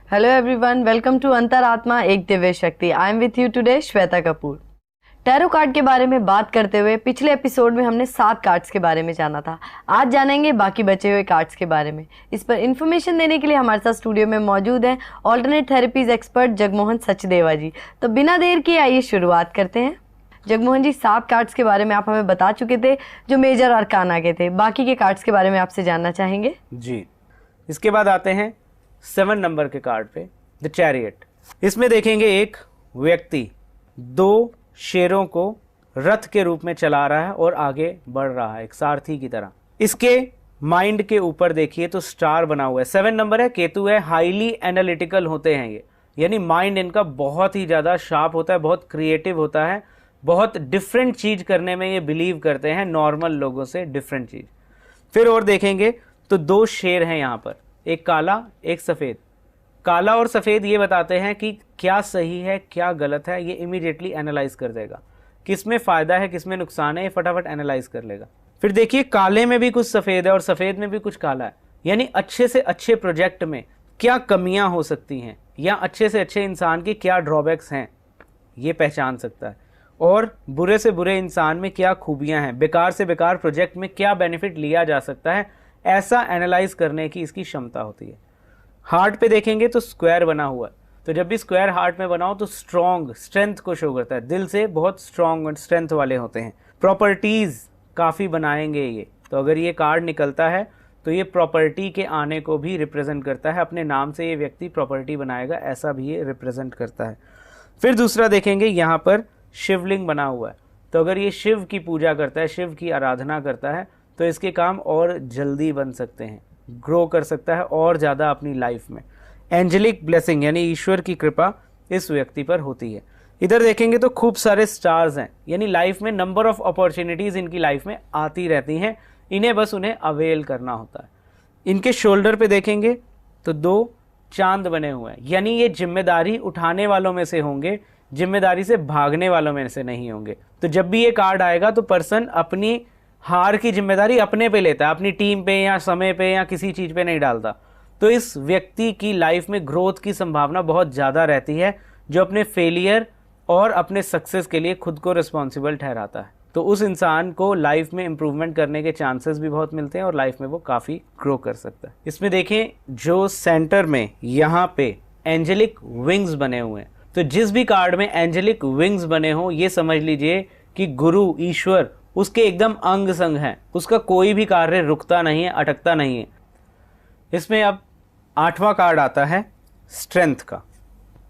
Hello everyone, welcome to अंतरात्मा एक दिव्य शक्ति। I am with you today Shweta Kapoor. Tarot card के बारे में बात करते हुए पिछले एपिसोड में हमने 7 कार्ड्स के बारे में जाना था। आज जानेंगे बाकी बचे हुए कार्ड्स के बारे में। इस पर इन्फॉर्मेशन देने के लिए हमारे साथ स्टूडियो में मौजूद हैं alternate therapies expert Jagmohan Sachdeva ji. तो बिना देर किए आइए शुरुआत करते हैं। जगमोहन जी, 7 कार्ड्स के बारे में आप हमें बता चुके थे जो मेजर अरकाना के थे। बाकी के कार्ड्स के बारे में आपसे जानना चाहेंगे जी। इसके बाद आते हैं 7 नंबर के कार्ड पे, द चैरियट। इसमें देखेंगे एक व्यक्ति 2 शेरों को रथ के रूप में चला रहा है और आगे बढ़ रहा है एक सारथी की तरह। इसके माइंड के ऊपर देखिए तो स्टार बना हुआ है। 7 नंबर है, केतु है, हाईली एनालिटिकल होते हैं ये, यानी माइंड इनका बहुत ही ज़्यादा शार्प होता है, बहुत क्रिएटिव होता है, बहुत डिफरेंट चीज़ करने में ये बिलीव करते हैं, नॉर्मल लोगों से डिफरेंट चीज़। फिर और देखेंगे तो 2 शेर हैं यहाँ पर, एक काला एक सफ़ेद। काला और सफ़ेद ये बताते हैं कि क्या सही है क्या गलत है, ये इमीडिएटली एनालाइज कर देगा। किस में फ़ायदा है किस में नुकसान है, ये फटाफट एनालाइज कर लेगा। फिर देखिए काले में भी कुछ सफ़ेद है और सफ़ेद में भी कुछ काला है, यानी अच्छे से अच्छे प्रोजेक्ट में क्या कमियां हो सकती हैं या अच्छे से अच्छे इंसान की क्या ड्रॉबैक्स हैं ये पहचान सकता है, और बुरे से बुरे इंसान में क्या खूबियां हैं, बेकार से बेकार प्रोजेक्ट में क्या बेनिफिट लिया जा सकता है, ऐसा एनालाइज करने की इसकी क्षमता होती है। हार्ट पे देखेंगे तो स्क्वायर बना हुआ है, तो जब भी स्क्वायर हार्ट में बना हो तो स्ट्रॉन्ग स्ट्रेंथ को शो करता है, दिल से बहुत स्ट्रॉन्ग और स्ट्रेंथ वाले होते हैं। प्रॉपर्टीज़ काफ़ी बनाएंगे ये, तो अगर ये कार्ड निकलता है तो ये प्रॉपर्टी के आने को भी रिप्रेजेंट करता है, अपने नाम से ये व्यक्ति प्रॉपर्टी बनाएगा ऐसा भी ये रिप्रेजेंट करता है। फिर दूसरा देखेंगे यहाँ पर शिवलिंग बना हुआ है, तो अगर ये शिव की पूजा करता है, शिव की आराधना करता है, तो इसके काम और जल्दी बन सकते हैं, ग्रो कर सकता है और ज़्यादा अपनी लाइफ में। एंजेलिक ब्लेसिंग यानी ईश्वर की कृपा इस व्यक्ति पर होती है। इधर देखेंगे तो खूब सारे स्टार्स हैं, यानी लाइफ में नंबर ऑफ अपॉर्चुनिटीज़ इनकी लाइफ में आती रहती हैं, इन्हें बस उन्हें अवेल करना होता है। इनके शोल्डर पे देखेंगे तो 2 चांद बने हुए हैं, यानी ये जिम्मेदारी उठाने वालों में से होंगे, जिम्मेदारी से भागने वालों में से नहीं होंगे। तो जब भी ये कार्ड आएगा तो पर्सन अपनी हार की जिम्मेदारी अपने पे लेता है, अपनी टीम पे या समय पे या किसी चीज़ पे नहीं डालता। तो इस व्यक्ति की लाइफ में ग्रोथ की संभावना बहुत ज़्यादा रहती है, जो अपने फेलियर और अपने सक्सेस के लिए खुद को रिस्पॉन्सिबल ठहराता है। तो उस इंसान को लाइफ में इम्प्रूवमेंट करने के चांसेस भी बहुत मिलते हैं और लाइफ में वो काफ़ी ग्रो कर सकता है। इसमें देखें जो सेंटर में यहाँ पे एंजेलिक विंग्स बने हुए हैं, तो जिस भी कार्ड में एंजेलिक विंग्स बने हों ये समझ लीजिए कि गुरु ईश्वर उसके एकदम अंग संग है, उसका कोई भी कार्य रुकता नहीं है, अटकता नहीं है। इसमें अब 8वां कार्ड आता है स्ट्रेंथ का।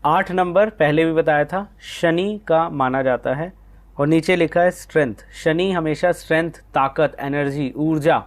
8 नंबर पहले भी बताया था शनि का माना जाता है, और नीचे लिखा है स्ट्रेंथ। शनि हमेशा स्ट्रेंथ, ताकत, एनर्जी, ऊर्जा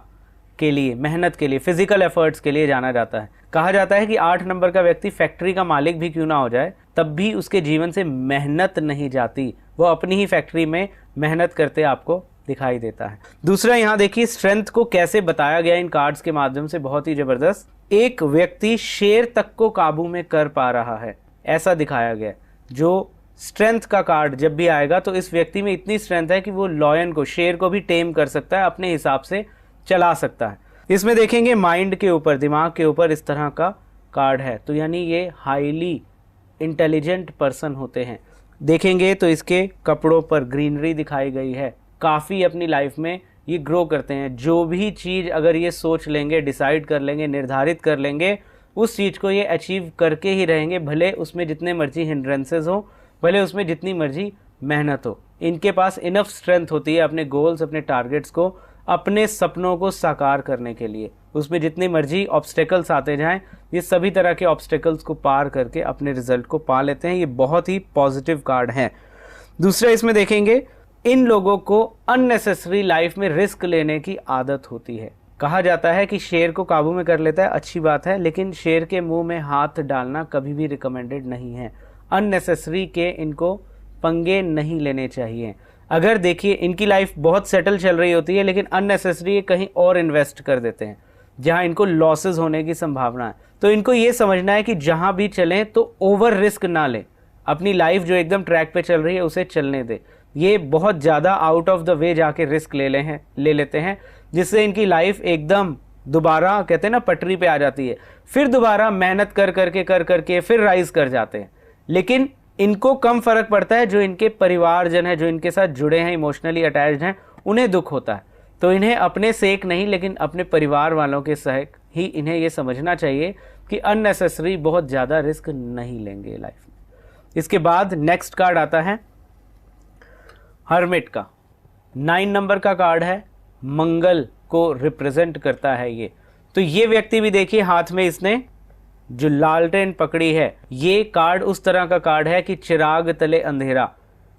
के लिए, मेहनत के लिए, फिजिकल एफर्ट्स के लिए जाना जाता है। कहा जाता है कि 8 नंबर का व्यक्ति फैक्ट्री का मालिक भी क्यों ना हो जाए, तब भी उसके जीवन से मेहनत नहीं जाती, वो अपनी ही फैक्ट्री में मेहनत करते आपको दिखाई देता है। दूसरा यहाँ देखिए स्ट्रेंथ को कैसे बताया गया इन कार्ड्स के माध्यम से, बहुत ही जबरदस्त। एक व्यक्ति शेर तक को काबू में कर पा रहा है ऐसा दिखाया गया। जो स्ट्रेंथ का कार्ड जब भी आएगा तो इस व्यक्ति में इतनी स्ट्रेंथ है कि वो लॉयन को, शेर को भी टेम कर सकता है, अपने हिसाब से चला सकता है। इसमें देखेंगे माइंड के ऊपर, दिमाग के ऊपर इस तरह का कार्ड है, तो यानी ये हाईली इंटेलिजेंट पर्सन होते हैं। देखेंगे तो इसके कपड़ों पर ग्रीनरी दिखाई गई है, काफ़ी अपनी लाइफ में ये ग्रो करते हैं। जो भी चीज़ अगर ये सोच लेंगे, डिसाइड कर लेंगे, निर्धारित कर लेंगे, उस चीज़ को ये अचीव करके ही रहेंगे, भले उसमें जितने मर्जी हिंड्रेंसेस हो, भले उसमें जितनी मर्जी मेहनत हो। इनके पास इनफ स्ट्रेंथ होती है अपने गोल्स, अपने टारगेट्स को, अपने सपनों को साकार करने के लिए। उसमें जितने मर्जी ऑब्स्टेकल्स आते जाएं, ये सभी तरह के ऑब्स्टेकल्स को पार करके अपने रिजल्ट को पा लेते हैं। ये बहुत ही पॉजिटिव कार्ड है। दूसरा इसमें देखेंगे इन लोगों को अननेसेसरी लाइफ में रिस्क लेने की आदत होती है। कहा जाता है कि शेर को काबू में कर लेता है, अच्छी बात है, लेकिन शेर के मुंह में हाथ डालना कभी भी रिकमेंडेड नहीं है। अननेसेसरी के इनको पंगे नहीं लेने चाहिए। अगर देखिए इनकी लाइफ बहुत सेटल चल रही होती है, लेकिन अननेसेसरी कहीं और इन्वेस्ट कर देते हैं जहां इनको लॉसेस होने की संभावना है। तो इनको ये समझना है कि जहां भी चलें तो ओवर रिस्क ना लें, अपनी लाइफ जो एकदम ट्रैक पे चल रही है उसे चलने दें। ये बहुत ज़्यादा आउट ऑफ द वे जाके रिस्क ले लेते हैं, जिससे इनकी लाइफ एकदम दोबारा कहते हैं ना पटरी पे आ जाती है, फिर दोबारा मेहनत कर करके फिर राइज कर जाते हैं। लेकिन इनको कम फर्क पड़ता है, जो इनके परिवारजन है, जो इनके साथ जुड़े हैं, इमोशनली अटैच्ड हैं, उन्हें दुख होता है। तो इन्हें अपने सेक नहीं, लेकिन अपने परिवार वालों के सहक ही इन्हें ये समझना चाहिए कि अननेसेसरी बहुत ज़्यादा रिस्क नहीं लेंगे लाइफ में। इसके बाद नेक्स्ट कार्ड आता है हर्मिट का। 9 नंबर का कार्ड है, मंगल को रिप्रेजेंट करता है ये। तो ये व्यक्ति भी देखिए हाथ में इसने जो लालटेन पकड़ी है, ये कार्ड उस तरह का कार्ड है कि चिराग तले अंधेरा,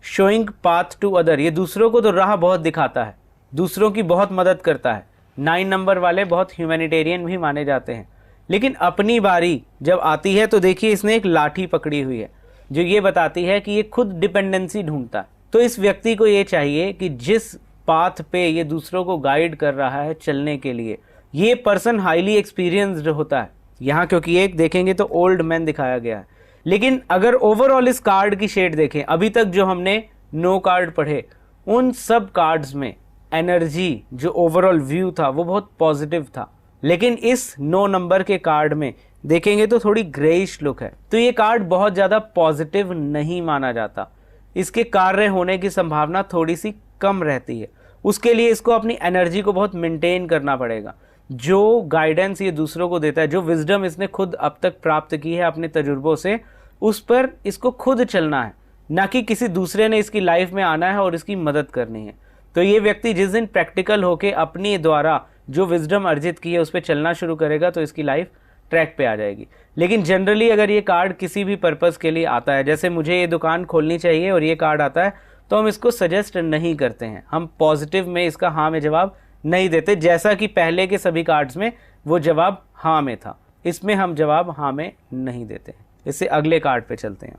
शोइंग पाथ टू अदर। ये दूसरों को तो राह बहुत दिखाता है, दूसरों की बहुत मदद करता है। 9 नंबर वाले बहुत ह्यूमैनिटेरियन भी माने जाते हैं। लेकिन अपनी बारी जब आती है तो देखिए इसने एक लाठी पकड़ी हुई है, जो ये बताती है कि ये खुद डिपेंडेंसी ढूंढता है। तो इस व्यक्ति को ये चाहिए कि जिस पाथ पे ये दूसरों को गाइड कर रहा है चलने के लिए, ये पर्सन हाईली एक्सपीरियंस्ड होता है। यहाँ क्योंकि एक देखेंगे तो ओल्ड मैन दिखाया गया है, लेकिन अगर ओवरऑल इस कार्ड की शेड देखें, अभी तक जो हमने 9 कार्ड पढ़े, उन सब कार्ड्स में एनर्जी, जो ओवरऑल व्यू था वो बहुत पॉजिटिव था। लेकिन इस 9 नंबर के कार्ड में देखेंगे तो थोड़ी ग्रेइश लुक है। तो ये कार्ड बहुत ज़्यादा पॉजिटिव नहीं माना जाता, इसके कार्य होने की संभावना थोड़ी सी कम रहती है। उसके लिए इसको अपनी एनर्जी को बहुत मेंटेन करना पड़ेगा। जो गाइडेंस ये दूसरों को देता है, जो विजडम इसने खुद अब तक प्राप्त की है अपने तजुर्बों से, उस पर इसको खुद चलना है, ना कि किसी दूसरे ने इसकी लाइफ में आना है और इसकी मदद करनी है। तो ये व्यक्ति जिस दिन प्रैक्टिकल होके अपने द्वारा जो विजडम अर्जित की है उस पर चलना शुरू करेगा तो इसकी लाइफ ट्रैक पे आ जाएगी। लेकिन जनरली अगर ये कार्ड किसी भी पर्पस के लिए आता है, जैसे मुझे ये दुकान खोलनी चाहिए और ये कार्ड आता है, तो हम इसको सजेस्ट नहीं करते हैं, हम पॉजिटिव में इसका हाँ में जवाब नहीं देते, जैसा कि पहले के सभी कार्ड्स में वो जवाब हाँ में था। इसमें हम जवाब हाँ में नहीं देते हैं। इससे अगले कार्ड पे चलते हैं।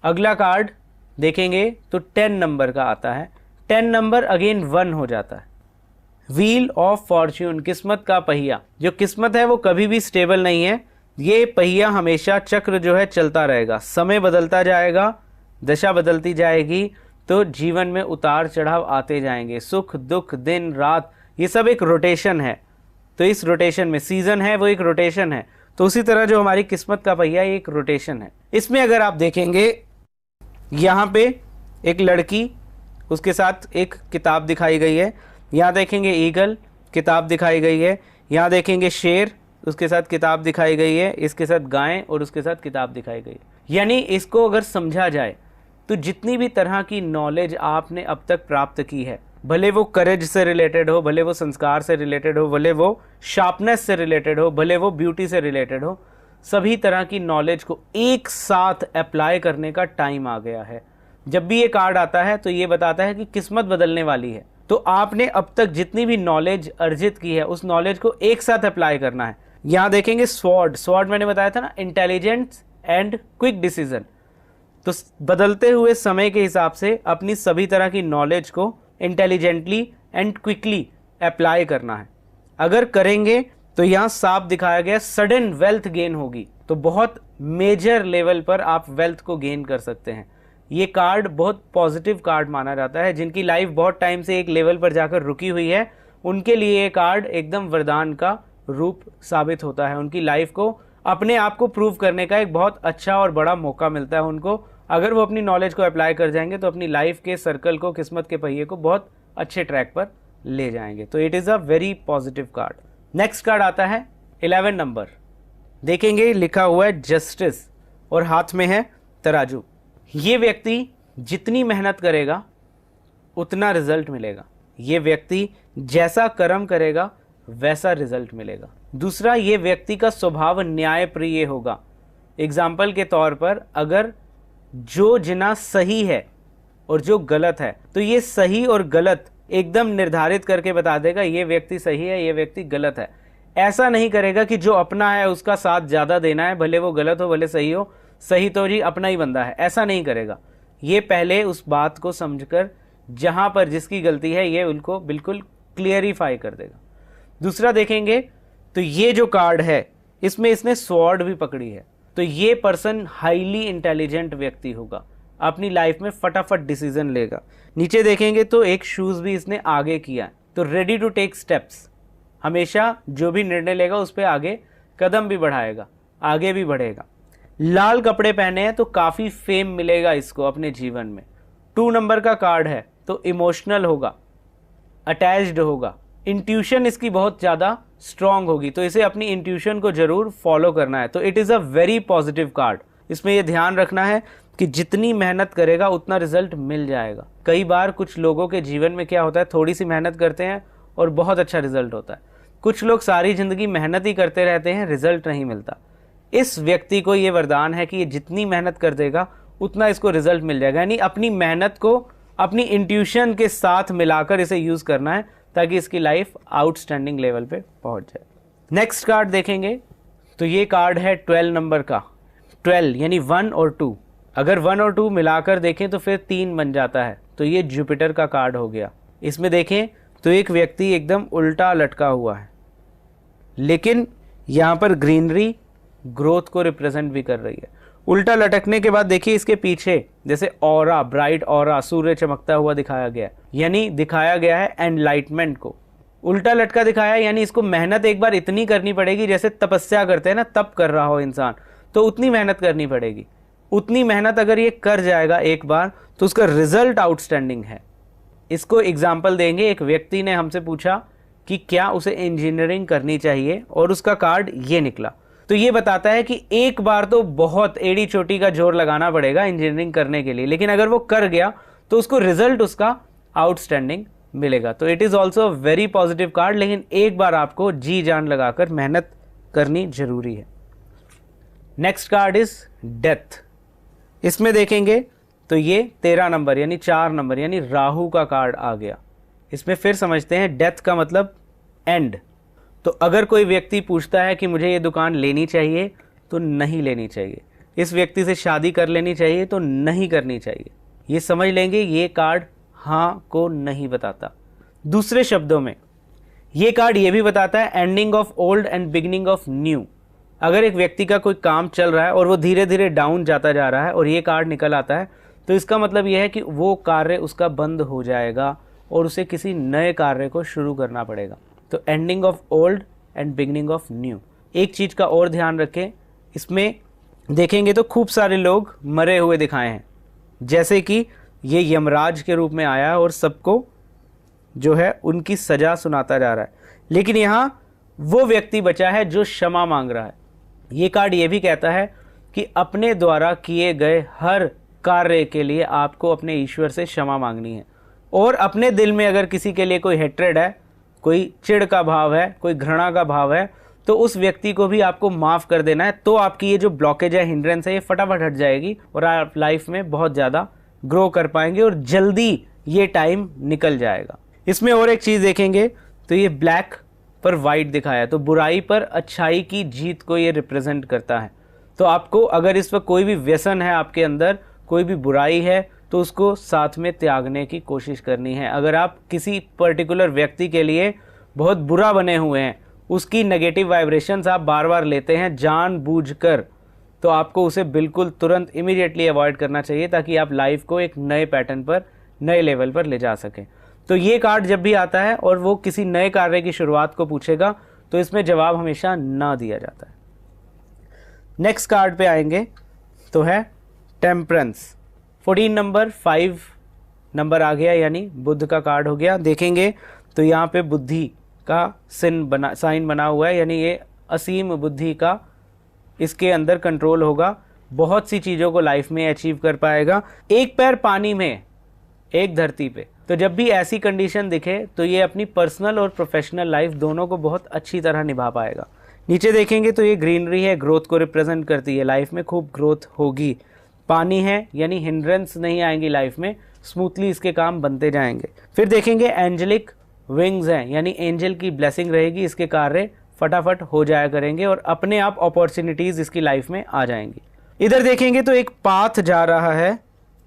अगला कार्ड देखेंगे तो 10 नंबर का आता है। 10 नंबर अगेन 1 हो जाता है। व्हील ऑफ फॉर्च्यून, किस्मत का पहिया। जो किस्मत है वो कभी भी स्टेबल नहीं है, ये पहिया हमेशा चक्र जो है चलता रहेगा, समय बदलता जाएगा, दशा बदलती जाएगी, तो जीवन में उतार चढ़ाव आते जाएंगे, सुख दुख दिन रात, ये सब एक रोटेशन है। तो इस रोटेशन में सीजन है वो एक रोटेशन है, तो उसी तरह जो हमारी किस्मत का पहिया एक रोटेशन है। इसमें अगर आप देखेंगे यहाँ पे एक लड़की, उसके साथ एक किताब दिखाई गई है, यहाँ देखेंगे ईगल, किताब दिखाई गई है, यहाँ देखेंगे शेर, उसके साथ किताब दिखाई गई है, इसके साथ गाय और उसके साथ किताब दिखाई गई है। यानी इसको अगर समझा जाए तो जितनी भी तरह की नॉलेज आपने अब तक प्राप्त की है, भले वो करेज से रिलेटेड हो, भले वो संस्कार से रिलेटेड हो, भले वो शार्पनेस से रिलेटेड हो, भले वो ब्यूटी से रिलेटेड हो, सभी तरह की नॉलेज को एक साथ अप्लाई करने का टाइम आ गया है। जब भी ये कार्ड आता है तो ये बताता है कि किस्मत बदलने वाली है, तो आपने अब तक जितनी भी नॉलेज अर्जित की है उस नॉलेज को एक साथ अप्लाई करना है। यहाँ देखेंगे स्वॉर्ड, स्वॉर्ड मैंने बताया था ना, इंटेलिजेंस एंड क्विक डिसीजन। तो बदलते हुए समय के हिसाब से अपनी सभी तरह की नॉलेज को इंटेलिजेंटली एंड क्विकली अप्लाई करना है। अगर करेंगे तो यहाँ साफ दिखाया गया सडन वेल्थ गेन होगी, तो बहुत मेजर लेवल पर आप वेल्थ को गेन कर सकते हैं। ये कार्ड बहुत पॉजिटिव कार्ड माना जाता है। जिनकी लाइफ बहुत टाइम से एक लेवल पर जाकर रुकी हुई है, उनके लिए ये कार्ड एकदम वरदान का रूप साबित होता है। उनकी लाइफ को अपने आप को प्रूव करने का एक बहुत अच्छा और बड़ा मौका मिलता है उनको। अगर वो अपनी नॉलेज को अप्लाई कर जाएंगे तो अपनी लाइफ के सर्कल को, किस्मत के पहिए को बहुत अच्छे ट्रैक पर ले जाएंगे। तो it is a very positive card. Next card आता है 11 नंबर। देखेंगे लिखा हुआ है जस्टिस और हाथ में है तराजू। ये व्यक्ति जितनी मेहनत करेगा उतना रिजल्ट मिलेगा। ये व्यक्ति जैसा कर्म करेगा वैसा रिजल्ट मिलेगा। दूसरा, ये व्यक्ति का स्वभाव न्यायप्रिय होगा। एग्जाम्पल के तौर पर अगर जो जिना सही है और जो गलत है, तो ये सही और गलत एकदम निर्धारित करके बता देगा, ये व्यक्ति सही है, ये व्यक्ति गलत है। ऐसा नहीं करेगा कि जो अपना है उसका साथ ज़्यादा देना है, भले वो गलत हो भले सही हो, सही तो जी अपना ही बंदा है, ऐसा नहीं करेगा। ये पहले उस बात को समझकर जहाँ पर जिसकी गलती है ये उनको बिल्कुल क्लियरिफाई कर देगा। दूसरा देखेंगे तो ये जो कार्ड है इसमें इसने स्वॉर्ड भी पकड़ी है, तो ये पर्सन हाईली इंटेलिजेंट व्यक्ति होगा, अपनी लाइफ में फटाफट डिसीजन लेगा। नीचे देखेंगे तो एक शूज़ भी इसने आगे किया है, तो रेडी टू टेक स्टेप्स। हमेशा जो भी निर्णय लेगा उस पर आगे कदम भी बढ़ाएगा, आगे भी बढ़ेगा। लाल कपड़े पहने हैं तो काफ़ी फेम मिलेगा इसको अपने जीवन में। 2 नंबर का कार्ड है तो इमोशनल होगा, अटैच्ड होगा, इंट्यूशन इसकी बहुत ज़्यादा स्ट्रांग होगी, तो इसे अपनी इंट्यूशन को जरूर फॉलो करना है। तो it is a very positive card. इसमें यह ध्यान रखना है कि जितनी मेहनत करेगा उतना रिजल्ट मिल जाएगा। कई बार कुछ लोगों के जीवन में क्या होता है, थोड़ी सी मेहनत करते हैं और बहुत अच्छा रिजल्ट होता है। कुछ लोग सारी जिंदगी मेहनत ही करते रहते हैं, रिजल्ट नहीं मिलता। इस व्यक्ति को ये वरदान है कि ये जितनी मेहनत कर देगा उतना इसको रिजल्ट मिल जाएगा। यानी अपनी मेहनत को अपनी इंट्यूशन के साथ मिलाकर इसे यूज करना है ताकि इसकी लाइफ आउटस्टैंडिंग लेवल पे पहुंच जाए। नेक्स्ट कार्ड देखेंगे तो ये कार्ड है 12 नंबर का। 12 यानी 1 और 2। अगर 1 और 2 मिलाकर देखें तो फिर 3 बन जाता है, तो ये जुपिटर का कार्ड हो गया। इसमें देखें तो एक व्यक्ति एकदम उल्टा लटका हुआ है, लेकिन यहाँ पर ग्रीनरी ग्रोथ को रिप्रेजेंट भी कर रही है। उल्टा लटकने के बाद देखिए इसके पीछे जैसे ऑरा, ब्राइट ऑरा, सूर्य चमकता हुआ दिखाया गया, यानी दिखाया गया है एनलाइटमेंट को। उल्टा लटका दिखाया यानी इसको मेहनत एक बार इतनी करनी पड़ेगी, जैसे तपस्या करते हैं ना, तप कर रहा हो इंसान, तो उतनी मेहनत करनी पड़ेगी। उतनी मेहनत अगर ये कर जाएगा एक बार तो उसका रिजल्ट आउटस्टैंडिंग है। इसको एग्जाम्पल देंगे। एक व्यक्ति ने हमसे पूछा कि क्या उसे इंजीनियरिंग करनी चाहिए और उसका कार्ड ये निकला। तो ये बताता है कि एक बार तो बहुत एड़ी चोटी का जोर लगाना पड़ेगा इंजीनियरिंग करने के लिए, लेकिन अगर वो कर गया तो उसको रिजल्ट उसका आउटस्टैंडिंग मिलेगा। तो it is also very positive card, लेकिन एक बार आपको जी जान लगाकर मेहनत करनी जरूरी है। Next card is death. इसमें देखेंगे तो ये 13 नंबर यानी 4 नंबर यानी राहु का कार्ड आ गया। इसमें फिर समझते हैं डेथ का मतलब एंड। तो अगर कोई व्यक्ति पूछता है कि मुझे ये दुकान लेनी चाहिए तो नहीं लेनी चाहिए, इस व्यक्ति से शादी कर लेनी चाहिए तो नहीं करनी चाहिए, ये समझ लेंगे ये कार्ड हाँ को नहीं बताता। दूसरे शब्दों में ये कार्ड ये भी बताता है ending of old and beginning of new. अगर एक व्यक्ति का कोई काम चल रहा है और वो धीरे धीरे डाउन जाता जा रहा है और ये कार्ड निकल आता है, तो इसका मतलब यह है कि वो कार्य उसका बंद हो जाएगा और उसे किसी नए कार्य को शुरू करना पड़ेगा। तो ending of old and beginning of new. एक चीज का और ध्यान रखें, इसमें देखेंगे तो खूब सारे लोग मरे हुए दिखाए हैं, जैसे कि ये यमराज के रूप में आया और सबको जो है उनकी सजा सुनाता जा रहा है, लेकिन यहाँ वो व्यक्ति बचा है जो क्षमा मांग रहा है। ये कार्ड ये भी कहता है कि अपने द्वारा किए गए हर कार्य के लिए आपको अपने ईश्वर से क्षमा मांगनी है, और अपने दिल में अगर किसी के लिए कोई हेट्रेड है, कोई चिढ़ का भाव है, कोई घृणा का भाव है, तो उस व्यक्ति को भी आपको माफ कर देना है। तो आपकी ये जो ब्लॉकेज है, हिंड्रेंस है, ये फटाफट हट जाएगी और आप लाइफ में बहुत ज़्यादा ग्रो कर पाएंगे और जल्दी ये टाइम निकल जाएगा। इसमें और एक चीज़ देखेंगे तो ये ब्लैक पर वाइट दिखाया, तो बुराई पर अच्छाई की जीत को ये रिप्रेजेंट करता है। तो आपको अगर इस वक्त कोई भी व्यसन है आपके अंदर, कोई भी बुराई है, तो उसको साथ में त्यागने की कोशिश करनी है। अगर आप किसी पर्टिकुलर व्यक्ति के लिए बहुत बुरा बने हुए हैं, उसकी नेगेटिव वाइब्रेशंस आप बार बार लेते हैं जानबूझकर, तो आपको उसे बिल्कुल तुरंत इमीडिएटली अवॉइड करना चाहिए ताकि आप लाइफ को एक नए पैटर्न पर, नए लेवल पर ले जा सकें। तो ये कार्ड जब भी आता है और वो किसी नए कार्य की शुरुआत को पूछेगा तो इसमें जवाब हमेशा ना दिया जाता है। नेक्स्ट कार्ड पे आएंगे तो है टेम्परेंस। 14 नंबर 5 नंबर आ गया, यानी बुध का कार्ड हो गया। देखेंगे तो यहाँ पे बुद्धि का साइन बना हुआ है, यानी ये असीम बुद्धि का इसके अंदर कंट्रोल होगा, बहुत सी चीज़ों को लाइफ में अचीव कर पाएगा। एक पैर पानी में, एक धरती पे। तो जब भी ऐसी कंडीशन दिखे तो ये अपनी पर्सनल और प्रोफेशनल लाइफ दोनों को बहुत अच्छी तरह निभा पाएगा। नीचे देखेंगे तो ये ग्रीनरी है, ग्रोथ को रिप्रेजेंट करती है, लाइफ में खूब ग्रोथ होगी। पानी है यानी हिंड्रेंस नहीं आएंगी लाइफ में, स्मूथली इसके काम बनते जाएंगे। फिर देखेंगे एंजेलिक विंग्स हैं, यानी एंजल की ब्लेसिंग रहेगी, इसके कार्य फटाफट हो जाया करेंगे और अपने आप अपॉर्चुनिटीज इसकी लाइफ में आ जाएंगी। इधर देखेंगे तो एक पाथ जा रहा है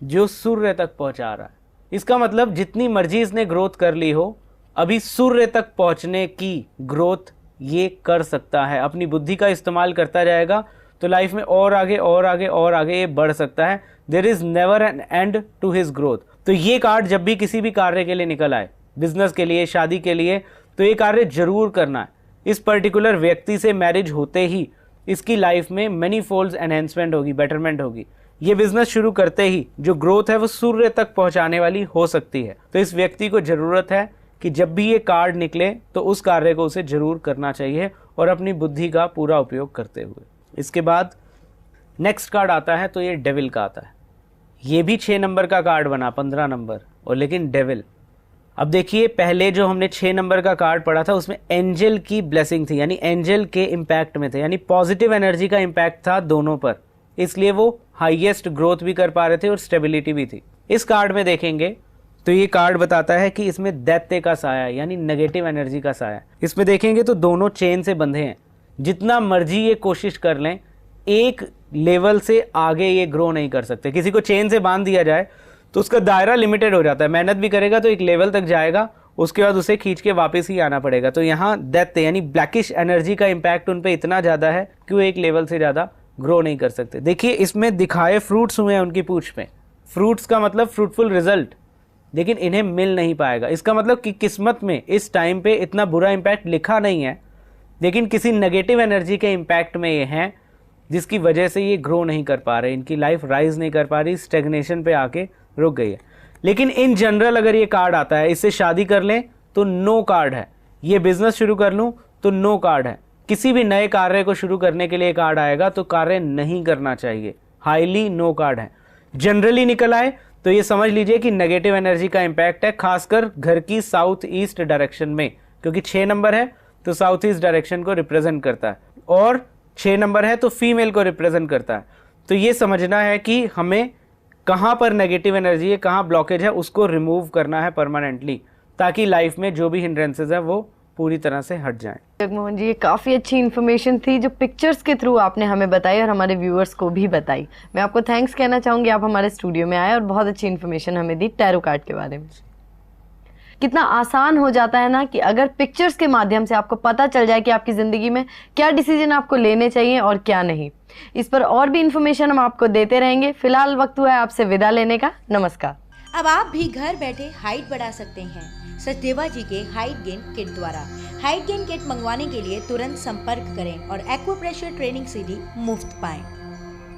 जो सूर्य तक पहुंचा रहा है। इसका मतलब जितनी मर्जी इसने ग्रोथ कर ली हो, अभी सूर्य तक पहुंचने की ग्रोथ ये कर सकता है। अपनी बुद्धि का इस्तेमाल करता जाएगा तो लाइफ में और आगे और आगे और आगे ये बढ़ सकता है। There is never an end to his growth. तो ये कार्ड जब भी किसी भी कार्य के लिए निकल आए, बिजनेस के लिए, शादी के लिए, तो ये कार्य जरूर करना है। इस पर्टिकुलर व्यक्ति से मैरिज होते ही इसकी लाइफ में मैनी फोल्ड्स एनहेंसमेंट होगी, बेटरमेंट होगी। ये बिजनेस शुरू करते ही जो ग्रोथ है वो सूर्य तक पहुंचाने वाली हो सकती है। तो इस व्यक्ति को जरूरत है कि जब भी ये कार्ड निकले तो उस कार्य को उसे जरूर करना चाहिए और अपनी बुद्धि का पूरा उपयोग करते हुए। इसके बाद नेक्स्ट कार्ड आता है तो ये डेविल का आता है। ये भी 6 नंबर का कार्ड बना, 15 नंबर, और लेकिन डेविल। अब देखिए, पहले जो हमने 6 नंबर का कार्ड पढ़ा था उसमें एंजल की ब्लेसिंग थी, यानी एंजल के इम्पैक्ट में थे, यानी पॉजिटिव एनर्जी का इम्पैक्ट था दोनों पर, इसलिए वो हाईएस्ट ग्रोथ भी कर पा रहे थे और स्टेबिलिटी भी थी। इस कार्ड में देखेंगे तो ये कार्ड बताता है कि इसमें दैत्य का साया, यानी नेगेटिव एनर्जी का साया। इसमें देखेंगे तो दोनों चेन से बंधे हैं। जितना मर्जी ये कोशिश कर लें, एक लेवल से आगे ये ग्रो नहीं कर सकते। किसी को चेन से बांध दिया जाए तो उसका दायरा लिमिटेड हो जाता है, मेहनत भी करेगा तो एक लेवल तक जाएगा, उसके बाद उसे खींच के वापस ही आना पड़ेगा। तो यहाँ दैत्य यानी ब्लैकिश एनर्जी का इम्पैक्ट उन पर इतना ज़्यादा है कि वो एक लेवल से ज़्यादा ग्रो नहीं कर सकते। देखिए, इसमें दिखाए फ्रूट्स हुए हैं उनकी पूंछ पे, फ्रूट्स का मतलब फ्रूटफुल रिजल्ट, लेकिन इन्हें मिल नहीं पाएगा। इसका मतलब कि किस्मत में इस टाइम पे इतना बुरा इम्पैक्ट लिखा नहीं है, लेकिन किसी नेगेटिव एनर्जी के इम्पैक्ट में ये हैं, जिसकी वजह से ये ग्रो नहीं कर पा रहे, इनकी लाइफ राइज नहीं कर पा रही, स्टेग्नेशन पे आके रुक गई है। लेकिन इन जनरल अगर ये कार्ड आता है, इससे शादी कर लें तो नो कार्ड है, ये बिजनेस शुरू कर लूँ तो नो कार्ड है, किसी भी नए कार्य को शुरू करने के लिए कार्ड आएगा तो कार्य नहीं करना चाहिए, हाईली नो कार्ड है। जनरली निकल आए तो ये समझ लीजिए कि नेगेटिव एनर्जी का इम्पैक्ट है, खासकर घर की साउथ ईस्ट डायरेक्शन में, क्योंकि 6 नंबर है तो साउथ ईस्ट डायरेक्शन को रिप्रेजेंट करता है, और 6 नंबर है तो फीमेल को रिप्रेजेंट करता है। तो ये समझना है कि हमें कहाँ पर नेगेटिव एनर्जी है, कहाँ ब्लॉकेज है, उसको रिमूव करना है परमानेंटली, ताकि लाइफ में जो भी हिंड्रेंसेस है वो पूरी तरह से हट जाएं। जगमोहन जी, ये काफ़ी अच्छी इन्फॉर्मेशन थी जो पिक्चर्स के थ्रू आपने हमें बताई और हमारे व्यूअर्स को भी बताई। मैं आपको थैंक्स कहना चाहूँगी, आप हमारे स्टूडियो में आए और बहुत अच्छी इन्फॉर्मेशन हमें दी टैरो कार्ड के बारे में। कितना आसान हो जाता है ना कि अगर पिक्चर्स के माध्यम से आपको पता चल जाए कि आपकी ज़िंदगी में क्या डिसीजन आपको लेने चाहिए और क्या नहीं। इस पर और भी इन्फॉर्मेशन हम आपको देते रहेंगे। फिलहाल वक्त हुआ है आपसे विदा लेने का। नमस्कार। अब आप भी घर बैठे हाइट बढ़ा सकते हैं सचदेवा जी के हाइट गेन किट द्वारा। हाइट गेन किट मंगवाने के लिए तुरंत संपर्क करें और एक्वाप्रेशर ट्रेनिंग सीडी मुफ्त पाएं।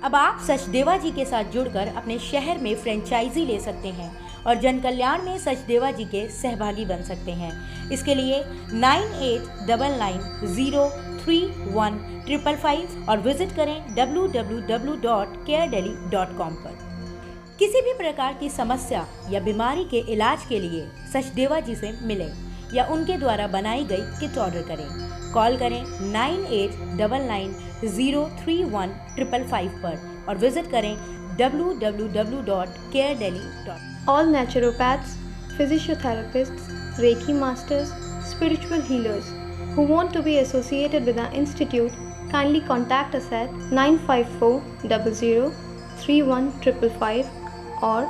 अब आप सचदेवा जी के साथ जुड़कर अपने शहर में फ्रेंचाइजी ले सकते हैं और जन कल्याण में सचदेवा जी के सहभागी बन सकते हैं। इसके लिए 9899031555 और विजिट करें www.caredelhi.com पर। किसी भी प्रकार की समस्या या बीमारी के इलाज के लिए सचदेवा जी से मिलें या उनके द्वारा बनाई गई किट ऑर्डर करें। कॉल करें 9899031555 पर और विजिट करें www.caredelhi.com। All naturopaths, physiotherapists, Reiki masters, spiritual healers who want to be associated with our institute kindly contact us at 95400 31555 or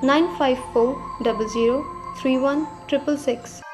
95400 31666.